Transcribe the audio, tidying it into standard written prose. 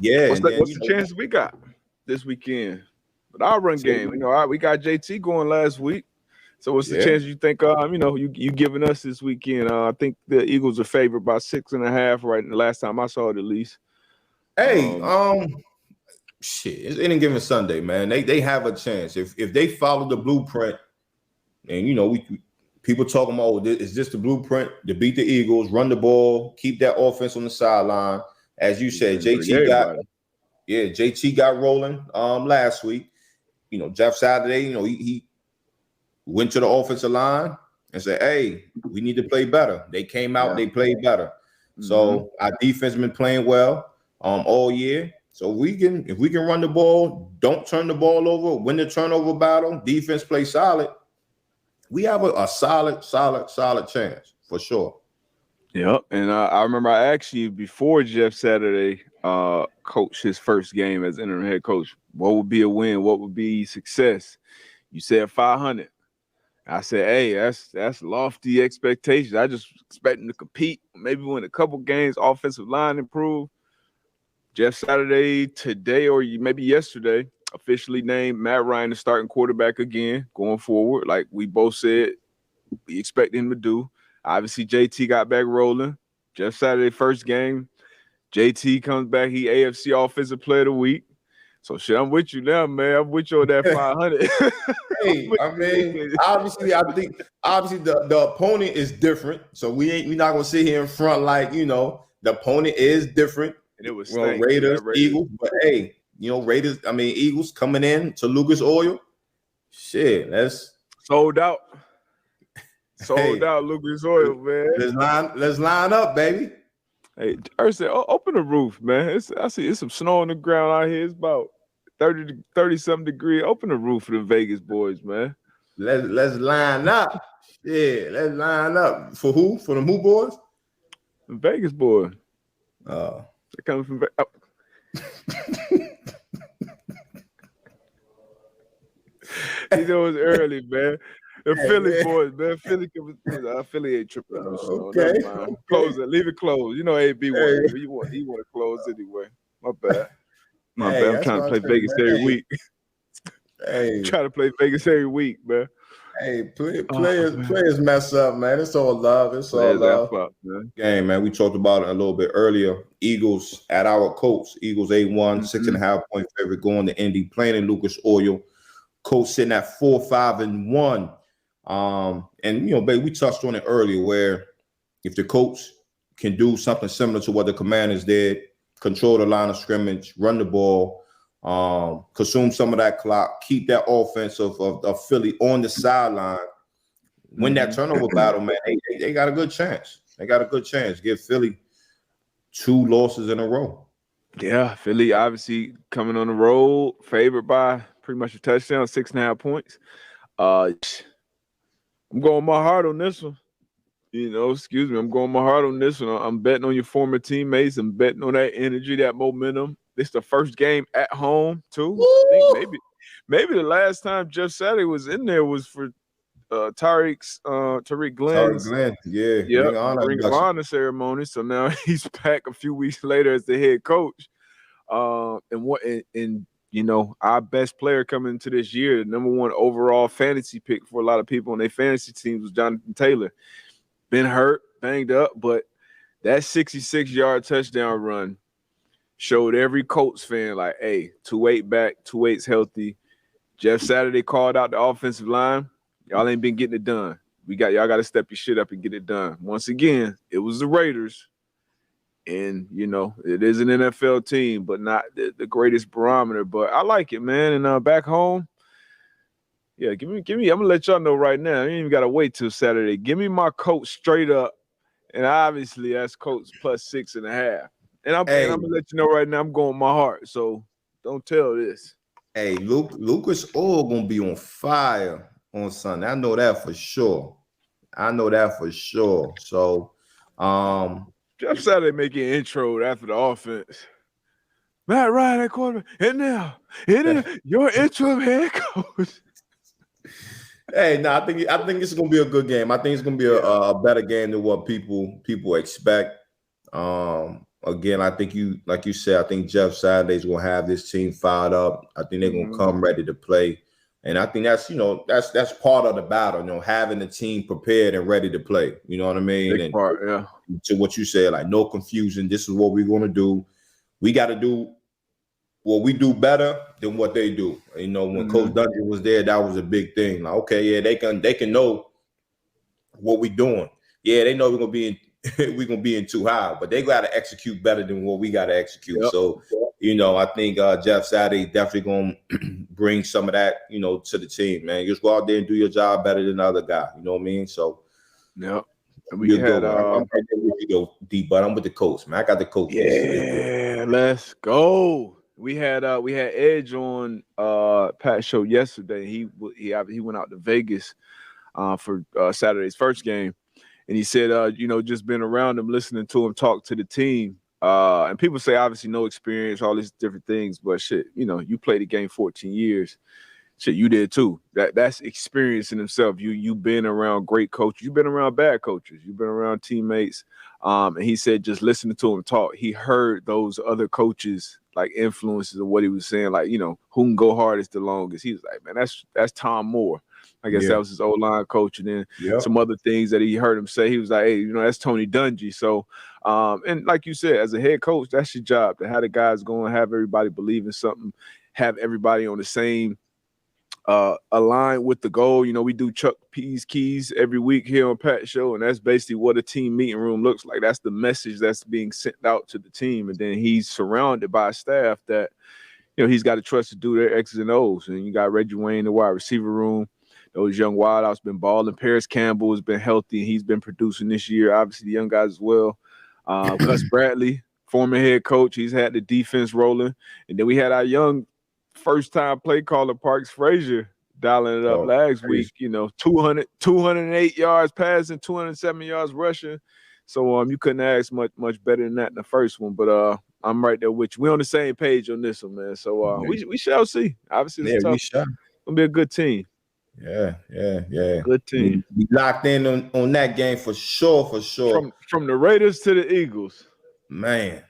Yeah, What's and then the chances we got this weekend? But our run game, we got JT going last week. So what's the yeah. chance you think you giving us this weekend? I think the Eagles are favored by 6.5 right the last time I saw it at least. Hey, shit, it's any given Sunday, man. They have a chance if they follow the blueprint, and people talking about is this the blueprint to beat the Eagles, run the ball, keep that offense on the sideline. As you said, JT got rolling last week. Jeff Saturday, he went to the offensive line and said, hey, we need to play better. They came out, they played better. Mm-hmm. So our defense been playing well all year. So if we can run the ball, don't turn the ball over, win the turnover battle, defense play solid, we have a solid chance for sure. Yep. And I remember I asked you before Jeff Saturday coached his first game as interim head coach, what would be a win? What would be success? You said 500. I said, hey, that's lofty expectations. I just expecting to compete, maybe win a couple games, offensive line improve. Jeff Saturday today or maybe yesterday officially named Matt Ryan the starting quarterback again going forward. Like we both said, we expect him to do. Obviously, JT got back rolling. Jeff Saturday first game. JT comes back. He AFC Offensive Player of the Week. So shit, I'm with you now, man. I'm with you on that 500. Hey, I mean, obviously, I think the opponent is different. So we're not gonna sit here in front like the opponent is different. And it was Raiders, Eagles, but hey, Eagles coming in to Lucas Oil. Shit, that's sold out. Sold out, Lucas Oil, man. Let's line up, baby. Hey, Ursa, open the roof, man. I see it's some snow on the ground out here. It's about 30-something degrees. Open the roof for the Vegas boys, man. Let's line up. Yeah, let's line up. For who? For the who boys? The Vegas boys. They're coming from Vegas. It's early, man. The Philly boys, man. Philly ain't tripping on snow. Okay. Close it. Leave it closed. AB one. He want to close anyway. My bad. I'm trying to play Vegas every week. Hey. Trying to play Vegas every week, man. Hey, players mess up, man. It's all love. It's all love. Up, man. Game, man. We talked about it a little bit earlier. Eagles at our Colts. Eagles 8-1, 6.5 point favorite going to Indy, playing in Lucas Oil. Colts sitting at 4-5-1. Babe, we touched on it earlier where if the Colts can do something similar to what the Commanders did, control the line of scrimmage, run the ball, consume some of that clock, keep that offense of Philly on the sideline, win that turnover battle, man, they got a good chance. They got a good chance. Give Philly 2 losses in a row. Yeah, Philly obviously coming on the road, favored by pretty much a touchdown, 6.5 points. I'm going my heart on this one. I'm going my heart on this one. I'm betting on your former teammates. I'm betting on that energy, that momentum. This the first game at home too. I think maybe the last time Jeff Saturday was in there was for Tariq Glenn's Ring of Honor ceremony. So now he's back a few weeks later as the head coach. Our best player coming into this year, the number 1 overall fantasy pick for a lot of people on their fantasy teams was Jonathan Taylor. Been hurt, banged up, but that 66-yard touchdown run showed every Colts fan like, hey, 2-8 back, 2-8's healthy. Jeff Saturday called out the offensive line. Y'all ain't been getting it done. Y'all got to step your shit up and get it done. Once again, it was the Raiders. And, it is an NFL team, but not the greatest barometer. But I like it, man. And back home, yeah, give me. I'm going to let y'all know right now. You ain't even got to wait till Saturday. Give me my Colts straight up. And obviously, that's Colts plus 6.5. And I'm going to let you know right now, I'm going my heart. So don't tell this. Hey, Lucas Oil going to be on fire on Sunday. I know that for sure. So, Jeff Saturday making intro after the offense. Matt Ryan at quarterback. And now, your interim head coach. Hey, no, I think it's gonna be a good game. I think it's gonna be a better game than what people expect. again, I think like you said, I think Jeff Saturday's gonna have this team fired up. I think they're gonna come ready to play. And I think that's that's part of the battle, having the team prepared and ready to play. You know what I mean? Big part, yeah. To what you said, like no confusion. This is what we're gonna do. We got to do what we do better than what they do. When Coach Dungy was there, that was a big thing. Like, okay, yeah, they can know what we doing. Yeah, they know we're gonna be in too high, but they got to execute better than what we got to execute. Yep. So, I think Jeff Saturday definitely gonna bring some of that, to the team, man. Just go out there and do your job better than the other guy. You know what I mean? So, yeah. And we had I'm right there with you, though, D, but I'm with the Colts, man. I got the Colts. Yeah, let's go. We had Edge on Pat's show yesterday. He went out to Vegas for Saturday's first game, and he said, just being around him, listening to him talk to the team, and people say obviously no experience, all these different things, but shit, you played the game 14 years. Shit, you did too. That's experience in himself. You've been around great coaches. You've been around bad coaches. You've been around teammates. And he said just listening to him talk, he heard those other coaches like influences of what he was saying. Like, who can go hardest the longest. He was like, man, that's Tom Moore. I guess that was his O-line coach. And then some other things that he heard him say. He was like, hey, that's Tony Dungy. So, and like you said, as a head coach, that's your job to have the guys going, have everybody believe in something, have everybody on the same align with the goal. We do Chuck P's Keys every week here on Pat's show, and that's basically what a team meeting room looks like. That's the message that's being sent out to the team, and then he's surrounded by a staff that he's got to trust to do their X's and O's. And you got Reggie Wayne, the wide receiver room. Those young wideouts been balling. Paris Campbell has been healthy, and he's been producing this year. Obviously, the young guys as well. Gus Bradley, former head coach, he's had the defense rolling, and then we had our young first-time play caller Parks Frazier dialing it up last week, 208 yards passing, 207 yards rushing. So you couldn't ask much better than that in the first one. But I'm right there with you. We're on the same page on this one, man. So we shall see. Obviously, it's tough. It's gonna be a good team. Yeah. Good team. We locked in on that game for sure. From the Raiders to the Eagles. Man.